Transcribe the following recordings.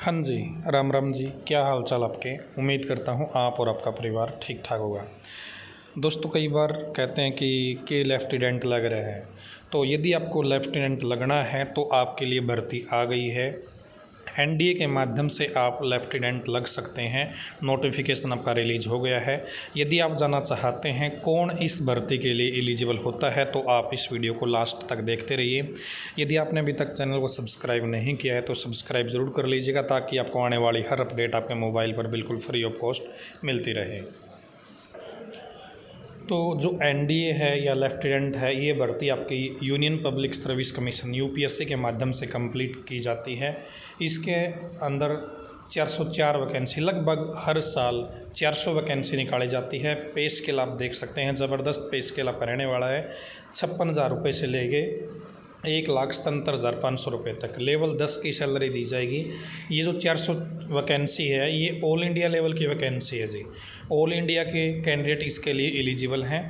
हाँ जी, राम राम जी। क्या हाल चाल आपके। उम्मीद करता हूँ आप और आपका परिवार ठीक ठाक होगा। दोस्तों, कई बार कहते हैं कि लेफ्टिनेंट लग रहे हैं, तो यदि आपको लेफ्टिनेंट लगना है तो आपके लिए भर्ती आ गई है। एनडीए के माध्यम से आप लेफ्टिनेंट लग सकते हैं। नोटिफिकेशन आपका रिलीज हो गया है। यदि आप जानना चाहते हैं कौन इस भर्ती के लिए एलिजिबल होता है तो आप इस वीडियो को लास्ट तक देखते रहिए। यदि आपने अभी तक चैनल को सब्सक्राइब नहीं किया है तो सब्सक्राइब ज़रूर कर लीजिएगा, ताकि आपको आने वाली हर अपडेट आपके मोबाइल पर बिल्कुल फ्री ऑफ कॉस्ट मिलती रहे। तो जो एनडीए है या लेफ्टिनेंट है, ये भर्ती आपकी union public service commission UPSC के माध्यम से कंप्लीट की जाती है। इसके अंदर 404 वैकेंसी, लगभग हर साल 400 वैकेंसी निकाली जाती है। पे स्केल आप देख सकते हैं, ज़बरदस्त पे स्केल आपका रहने वाला है। 56,000 रुपये से लेके 1,77,500 रुपये तक लेवल 10 की सैलरी दी जाएगी। ये जो 400 वैकेंसी है, ये ऑल इंडिया लेवल की वैकेंसी है जी। ऑल इंडिया के कैंडिडेट इसके लिए एलिजिबल हैं।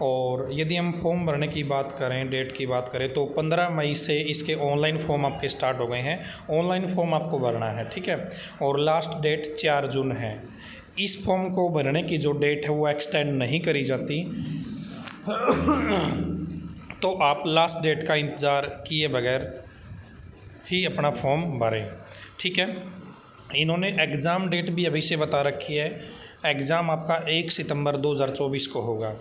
और यदि हम फॉर्म भरने की बात करें, डेट की बात करें, तो 15 मई से इसके ऑनलाइन फॉर्म आपके स्टार्ट हो गए हैं। ऑनलाइन फॉर्म आपको भरना है, ठीक है। और लास्ट डेट 4 जून है। इस फॉर्म को भरने की जो डेट है वो एक्सटेंड नहीं करी जाती, तो आप लास्ट डेट का इंतज़ार किए बगैर ही अपना फॉर्म भरें, ठीक है। इन्होंने एग्ज़ाम डेट भी अभी से बता रखी है। एग्ज़ाम आपका 1 सितंबर 2024 को होगा।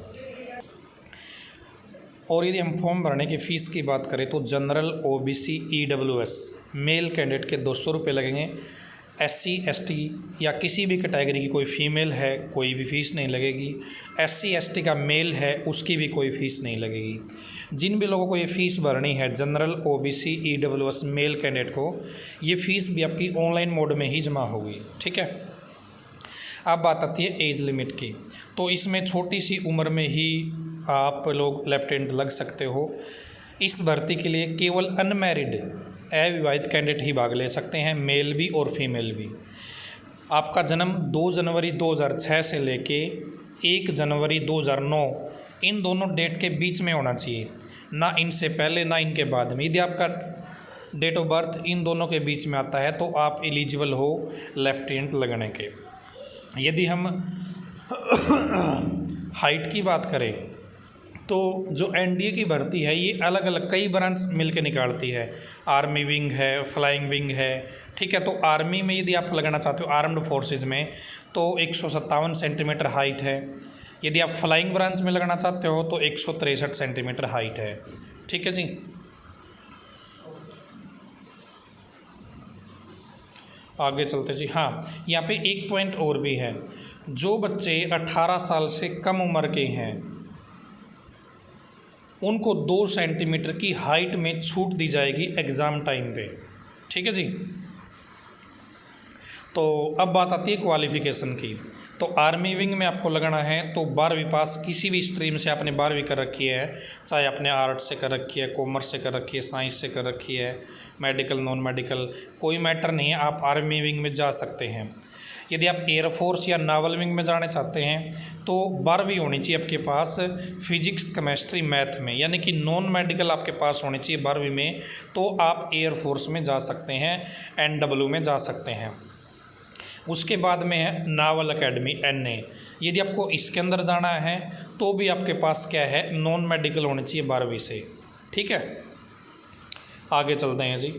और यदि हम फॉर्म भरने की फ़ीस की बात करें तो general OBC EWS male candidate के 200 रुपये लगेंगे। एससी एसटी या किसी भी कैटेगरी की कोई फीमेल है, कोई भी फ़ीस नहीं लगेगी। एससी एसटी का मेल है, उसकी भी कोई फ़ीस नहीं लगेगी। जिन भी लोगों को ये फ़ीस भरनी है, general OBC EWS male candidate को, ये फ़ीस भी आपकी ऑनलाइन मोड में ही जमा होगी, ठीक है। अब बात आती है एज लिमिट की, तो इसमें छोटी सी उम्र में ही आप लोग लेफ्टिनेंट लग सकते हो। इस भर्ती के लिए केवल अनमैरिड अविवाहित कैंडिडेट ही भाग ले सकते हैं, मेल भी और फीमेल भी। आपका जन्म 2 जनवरी 2006 से लेके 1 जनवरी 2009 इन दोनों डेट के बीच में होना चाहिए, ना इनसे पहले ना इनके बाद में। यदि आपका डेट ऑफ बर्थ इन दोनों के बीच में आता है तो आप एलिजिबल हो लेफ्टिनेंट लगने के। यदि हम हाइट की बात करें तो जो एनडीए की भर्ती है, ये अलग अलग कई ब्रांच मिलकर निकालती है। आर्मी विंग है, फ्लाइंग विंग है, ठीक है। तो आर्मी में यदि आप लगना चाहते हो, आर्म्ड फोर्सेस में, तो 157 सेंटीमीटर हाइट है। यदि आप फ्लाइंग ब्रांच में लगना चाहते हो तो 163 सेंटीमीटर हाइट है, ठीक है जी। आगे चलते जी। हाँ, यहाँ पे एक पॉइंट और भी है। जो बच्चे 18 साल से कम उम्र के हैं उनको 2 सेंटीमीटर की हाइट में छूट दी जाएगी एग्ज़ाम टाइम पे, ठीक है जी। तो अब बात आती है क्वालिफ़िकेशन की। तो आर्मी विंग में आपको लगना है तो 12वीं पास, किसी भी स्ट्रीम से आपने 12वीं कर रखी है, चाहे आपने आर्ट्स से कर रखी है, कॉमर्स से कर रखी है, साइंस से कर रखी है, मेडिकल नॉन मेडिकल, कोई मैटर नहीं है, आप आर्मी विंग में जा सकते हैं। यदि आप एयरफोर्स या नावल विंग में जाना चाहते हैं तो 12वीं होनी चाहिए आपके पास फिजिक्स केमिस्ट्री मैथ में, यानी कि नॉन मेडिकल आपके पास होनी चाहिए 12वीं में, तो आप एयरफोर्स में जा सकते हैं, एनडब्ल्यू में जा सकते हैं। उसके बाद में है नावल एकेडमी एनए। यदि आपको इसके अंदर जाना है तो भी आपके पास क्या है, नॉन मेडिकल होनी चाहिए 12वीं से, ठीक है। आगे चलते हैं जी।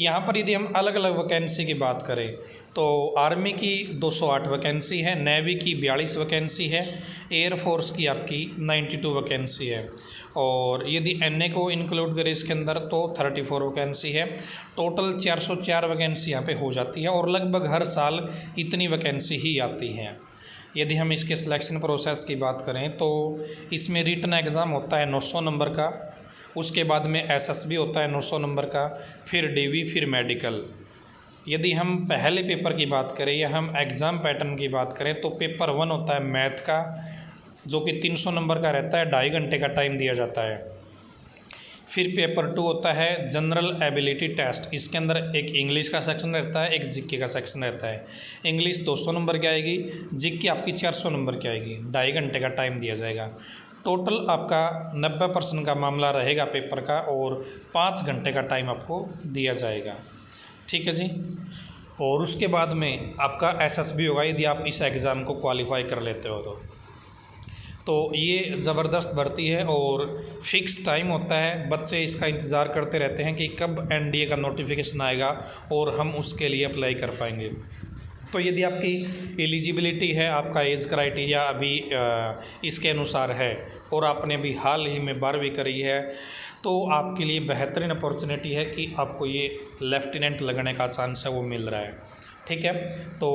यहाँ पर यदि हम अलग अलग वैकेंसी की बात करें तो आर्मी की 208 वैकेंसी है, नेवी की 42 वैकेंसी है, एयरफोर्स की आपकी 92 वैकेंसी है। और यदि एनए को इंक्लूड करें इसके अंदर तो 34 वैकेंसी है। टोटल 404 वैकेंसी यहाँ पे हो जाती है और लगभग हर साल इतनी वैकेंसी ही आती हैं। यदि हम इसके सिलेक्शन प्रोसेस की बात करें तो इसमें रिटन एग्ज़ाम होता है 900 नंबर का, उसके बाद में एसएसबी होता है 900 नंबर का, फिर डीवी, फिर मेडिकल। यदि हम पहले पेपर की बात करें या हम एग्ज़ाम पैटर्न की बात करें तो पेपर 1 होता है मैथ का, जो कि 300 नंबर का रहता है, 2.5 घंटे का टाइम दिया जाता है। फिर पेपर 2 होता है जनरल एबिलिटी टेस्ट। इसके अंदर एक इंग्लिश का सेक्शन रहता है, एक जीके का सेक्शन रहता है। इंग्लिश 200 नंबर की आएगी, जीके आपकी 400 नंबर की आएगी, 2.5 घंटे का टाइम दिया जाएगा। टोटल आपका 90% का मामला रहेगा पेपर का और 5 घंटे का टाइम आपको दिया जाएगा, ठीक है जी। और उसके बाद में आपका एसएसबी होगा यदि आप इस एग्ज़ाम को क्वालिफाई कर लेते हो तो ये ज़बरदस्त भर्ती है और फिक्स टाइम होता है। बच्चे इसका इंतज़ार करते रहते हैं कि कब एनडीए का नोटिफिकेशन आएगा और हम उसके लिए अप्लाई कर पाएंगे। तो यदि आपकी एलिजिबिलिटी है, आपका एज क्राइटेरिया अभी इसके अनुसार है और आपने अभी हाल ही में 12वीं करी है, तो आपके लिए बेहतरीन अपॉर्चुनिटी है कि आपको ये लेफ्टिनेंट लगने का चांस है वो मिल रहा है। ठीक है, तो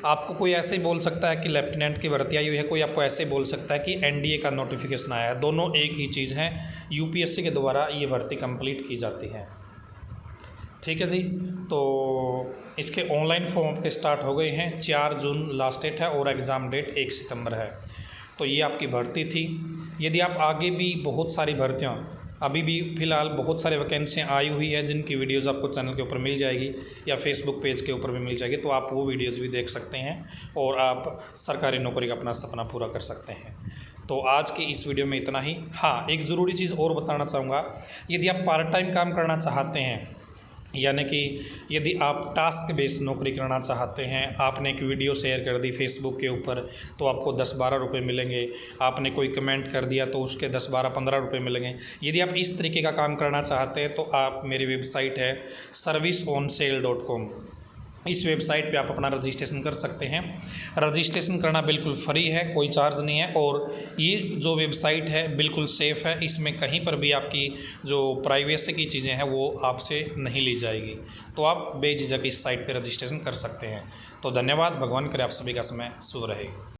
आपको कोई ऐसे ही बोल सकता है कि लेफ्टिनेंट की भर्ती आई हुई है, कोई आपको ऐसे ही बोल सकता है कि एनडीए का नोटिफिकेशन आया है। दोनों एक ही चीज़ है, यूपीएससी के द्वारा ये भर्ती कंप्लीट की जाती है। ठीक है जी, तो इसके ऑनलाइन फॉर्म आपके स्टार्ट हो गए हैं। 4 जून लास्ट डेट है और एग्ज़ाम डेट 1 सितंबर है। तो ये आपकी भर्ती थी। यदि आप आगे भी बहुत सारी भर्तियाँ, अभी भी फ़िलहाल बहुत सारे वैकेंसियाँ आई हुई है जिनकी वीडियोज़ आपको चैनल के ऊपर मिल जाएगी या फेसबुक पेज के ऊपर भी मिल जाएगी, तो आप वो वीडियोज़ भी देख सकते हैं और आप सरकारी नौकरी का अपना सपना पूरा कर सकते हैं। तो आज की इस वीडियो में इतना ही। हाँ, एक ज़रूरी चीज़ और बताना चाहूँगा, यदि आप पार्ट टाइम काम करना चाहते हैं, यानी कि यदि आप टास्क बेस्ड नौकरी करना चाहते हैं, आपने एक वीडियो शेयर कर दी फेसबुक के ऊपर तो आपको 10-12 रुपये मिलेंगे, आपने कोई कमेंट कर दिया तो उसके 10-12-15 रुपये मिलेंगे। यदि आप इस तरीके का काम करना चाहते हैं तो आप, मेरी वेबसाइट है serviceonsale.com, इस वेबसाइट पे आप अपना रजिस्ट्रेशन कर सकते हैं। रजिस्ट्रेशन करना बिल्कुल फ्री है, कोई चार्ज नहीं है और ये जो वेबसाइट है बिल्कुल सेफ़ है। इसमें कहीं पर भी आपकी जो प्राइवेसी की चीज़ें हैं वो आपसे नहीं ली जाएगी, तो आप बेझिझक इस साइट पे रजिस्ट्रेशन कर सकते हैं। तो धन्यवाद, भगवान करे आप सभी का समय शुभ रहे।